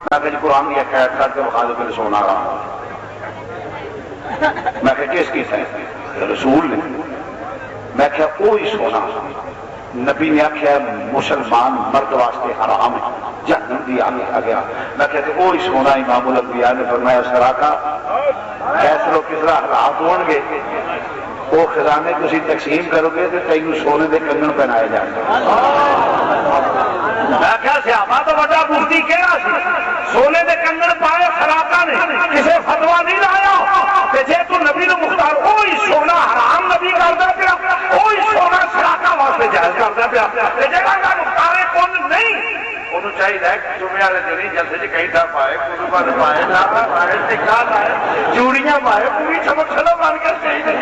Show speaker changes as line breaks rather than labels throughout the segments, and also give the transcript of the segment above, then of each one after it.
کہ قرآن کی قید کر کے بخا دو پھر سونا رہا. میں کہ کس کی ہے؟ رسول نے. میں کہ کوئی سونا نبی نے آخیا مسلمان مرد واسطے حرام ہے جہنم دی آگے آ گیا. میں کہتے وہی سونا امام الانبیاء نے فرمایا سراکا فیصلو کس طرح حالات ہون گے وہ خزانے تسی تقسیم کرو گے تو تینوں سونے دے کنگن پہنائے جائیں گے. میں کیا صحابہ تو بڑا مفتی کہنا سی سونے دے کنگن پائے سراکا نے کسے فتوا نہیں لایا کہ جے تو نبی نے مختار وہی سونا حرام نبی کردا پیا وہی سونا سراکا واسطے جائز کردا پیا تے جگہ کا مختار کون نہیں انہوں چاہیے جمعے والے دن جلسے جی کہیں تھا پائے کچھ بات پائے ناپا پائے ٹکا پائے چوڑیاں پائے پوری چمک چلو بن کے چاہیے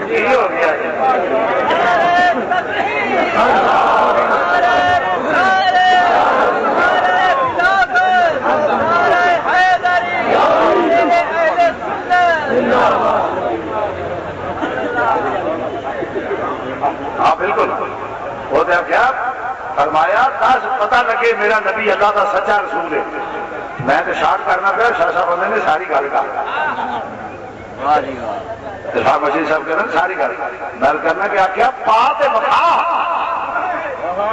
یہ ہو گیا ہاں بالکل وہ تو کیا فرمایا کاش پتہ لگے میرا نبی اللہ کا سچا رسول ہے. میں تو شارٹ کرنا پیا شاہ صاحب بندے نے ساری گل کر شاہ بشیر صاحب کہنا ساری گل میں کرنا کہ آخیا پات بخا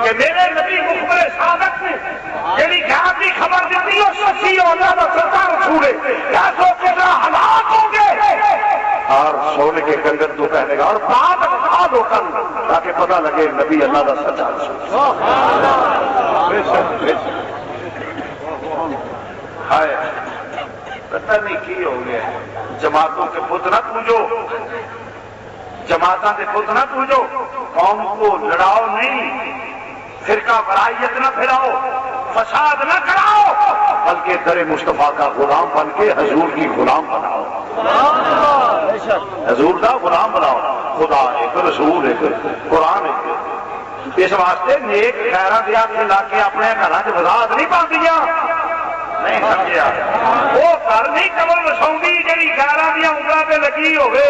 کہ میرے نبی مخبر صادق نے جیڑی غیب کی خبر دیتی ہے سچی اللہ کا سچا رسول ہے کیا سوچے گا ہلاک ہوں گے اور سونے کے کنگن تو پہنے گا اور بات بتا دو کر تاکہ پتہ لگے نبی اللہ کا سچا رسول ہے. پتہ نہیں کی ہو گیا جماعتوں کے پت نہ پوجو جماعتوں کے پت نہ پوجو قوم کو لڑاؤ نہیں فرقہ برائیت نہ پھیلاؤ فساد نہ کراؤ بلکہ در مصطفیٰ کا غلام بن کے حضور کی غلام بناؤ حضور کا غلام بناؤ. خدا ایک رسول ایک قرآن ایک. اس واسطے نیک خیرات دیا کے لا کے اپنے گھراں چ فساد نہیں پاندیاں نہیں سمجھیا وہ گھر نہیں کمل وساؤندی جہی خیرات دیا انگلاں تے لگی ہوے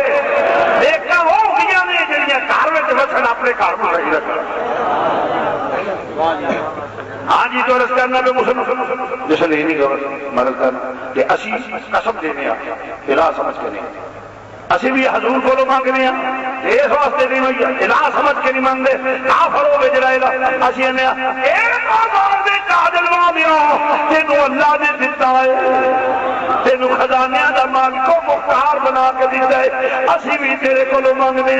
نیکاں وہ ہوندیاں نے جہڑیاں گھر وچ وسن اپنے گھر نوں صحیح رکھن. ہاں جی تو رس کرنا پہ مسلم جیسے نہیں مرض کرنا کہ اسی قسم دینے الہ سمجھ کے نہیں اسی بھی حضور کو مانگنے اس واسطے نہیں ہوئی الہ سمجھ کے نہیں مانگتے کافر ہو جڑا الہ اسی نے ایک آزاد دے کاجل وادیاں تینوں اللہ نے دیتا ہے تینوں خزانے دا مالک کو مختار بنا کے دیتا ہے اسی بھی تیرے کو مانگنے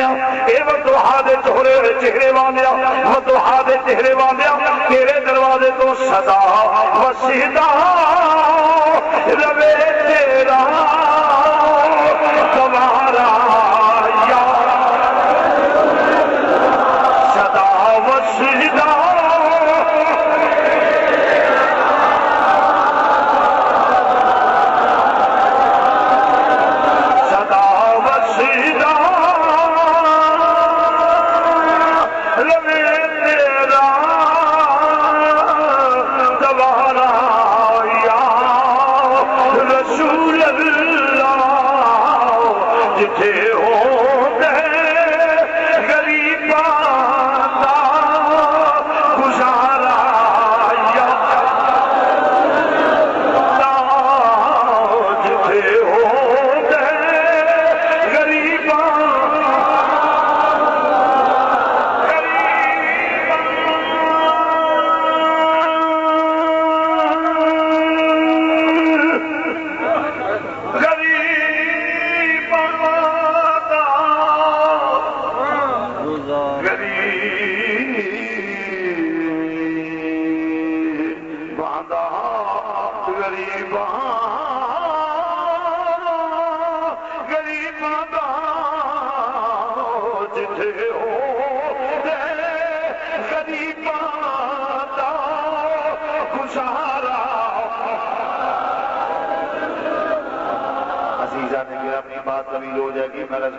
اے وضحا دے چہرے والیا وضحا دے چہرے والیا تیرے دروازے تو صدا وسیدہ روے تیرا تمہارا یا صدا وسیدہ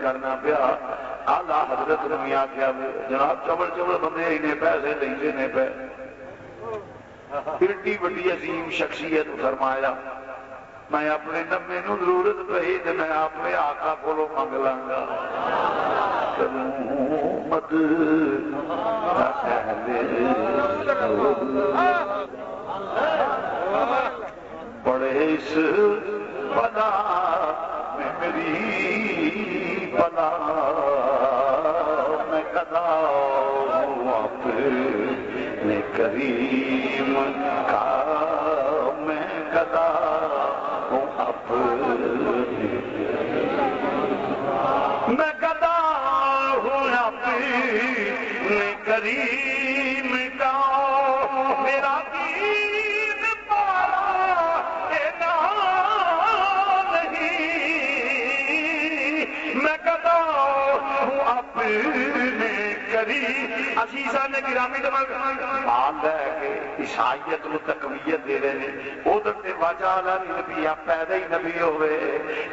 کرنا پیا آلہ حضرت نے آخیا جناب چبڑ چبڑ بندے اینے پیسے لیندے نے پے ایڈی وڈی عظیم شخصیت فرمایا میں اپنے نمے نو ضرورت پئی تے میں اپنے آقا کولوں منگ لاں گا مد اہل بڑے اس بلا میں میری بلا میں قضا ہوں اپنے کریم کا میں قضا ہوں اپنے میں قضا ہوں اپنے کریم کا میرا دین پارا اینا نہیں میں قضا ہوں اپنے کریم عزیزان گرامی مان ہے کہ عیسائیت کو تقویت دے رہے ہیں ادھر تے واجالا نبی پیدا ہی نبی ہوئے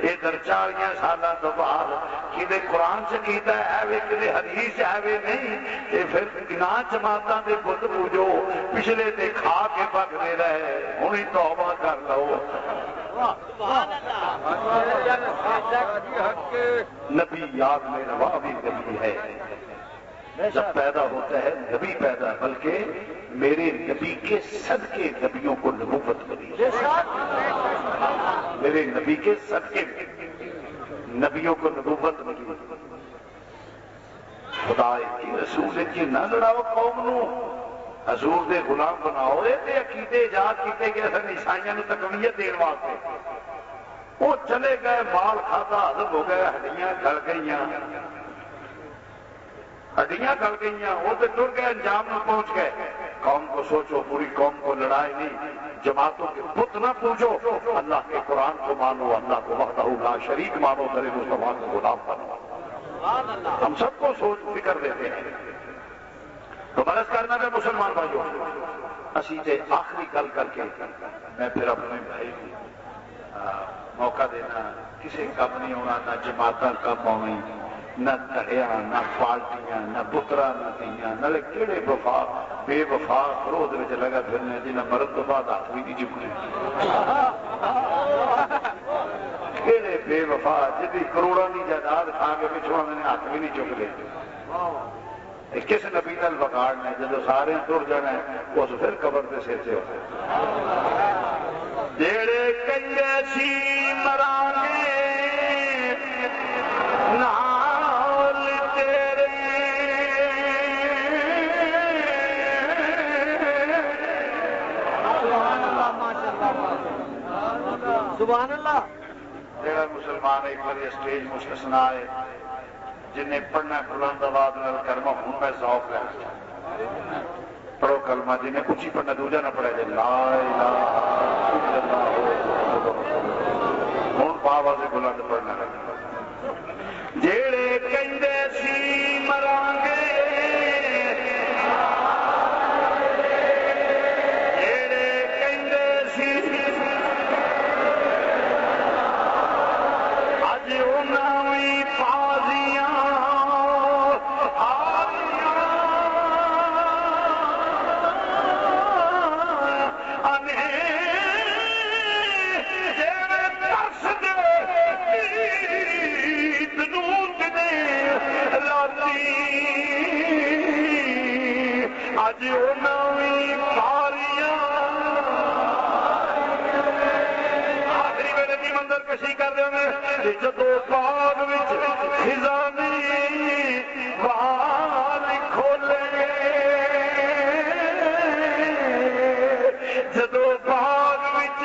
ادھر 40 سالہ تو بعد کدے قرآن سے کیتا ہے وے کدے حدیث ہے وے نہیں تے پھر گنا جماعتاں دے بت پوجو پچھلے تے کھا کے پکدے رہے ہن توبہ کر لو نبی یاد میں روا بھی نبی ہے جب پیدا ہوتا ہے نبی پیدا بلکہ میرے نبی کے صدقے نبیوں کو نبوت ملی میرے نبی کے صدقے نبیوں کو نبوت ملی خدا کی رسول کی نہ لڑاؤ قوم نو حضور دے غلام بناؤ تے عقیدے ایجاد کیتے گئے سن عیسائیاں نو تقویت دین واسطے وہ چلے گئے مال کھادا ہضم ہو گئے ہڈیاں گل گئیاں ہڈیاں گل گئیاں وہ تو ٹر گئے انجام نہ پہنچ گئے قوم کو سوچو پوری قوم کو لڑائی نہیں جماعتوں کے بت نہ پوچھو اللہ کے قرآن کو مانو اللہ کو وحدہ لا شریک مانو در مصطفیٰ کو غلام بنو ہم سب کو سوچ فکر دیتے ہیں تو برس کرنا میں مسلمان بھائیوں اسی تے آخری گل کر کے میں پھر اپنے بھائی موقع دینا کسی کم نہیں ہونا نہ جماعتاں کم ہونی نہ دھڑیا نہ پارٹیاں نہ پترا نہ دیا نہ کہڑے وفا بے وفا خرود میں لگا پھرنے جنہیں مرد تو بعد ہاتھ بھی نہیں چکنے کہڑے بے وفا جدی کروڑوں کی جائیداد کھا کے پچھوں نے ہاتھ بھی نہیں چک لے کس نبی نال بگاڑنے جب سارے ٹر جانا ہے اس پھر قبر کے سر سے ہوتے جیڑے کنجے سی مرانگے نال تیرے
سبحان اللہ
جیڑا مسلمان ایک بار اسٹیج مستثنا ہے جنہیں پڑھنا بلند آواز نال کلمہ ہوں میں ذوق لے پڑھو کلمہ جنہیں اونچی پڑھنا دوجا نہ پڑھے جائے لا الہ الا اللہ ہوں بابا سے بلند پڑھنا جیڑے کہندے سی مرانگے جیڑے کہندے سی اج انہاں وی پازیاں اج نویں پاریاں آخری ویلے کی منظر کشی کر دے جدو باغ وچ خزانے بال کھولے جدو باغ وچ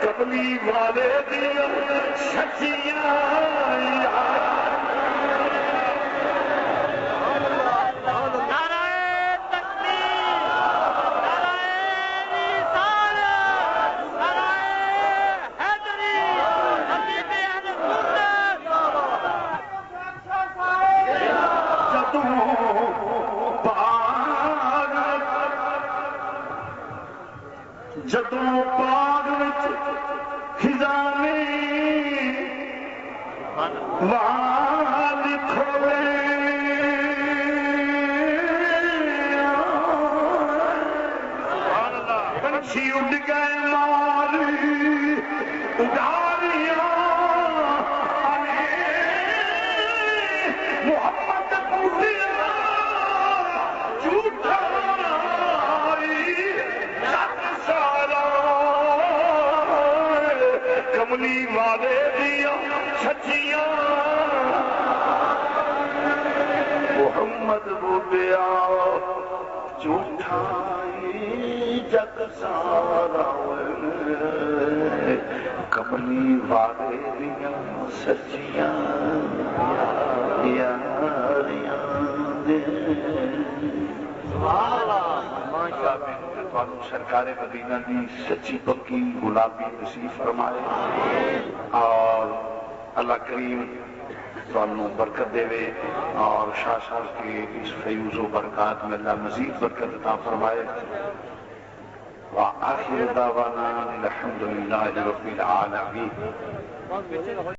کبلی والے دیا سچیاں وہاں کھولے پنچھی اڑ گئے ماری اڈاریاں محمد پوٹیا جھوٹا سارا کملی والے دیا سچیاں محمد بوٹیا جھوٹا جگ سارا کملی والے دیا سچیاں یاریاں سرکار مدینہ دی سچی پکی گلابی نصیب فرمائے اور اللہ کریم تمہیں برکت دے اور شاہ صاحب کے اس فیوز و برکات میں اللہ مزید برکت عطا فرمائے وآخر دعوانا الحمدللہ رب العالمین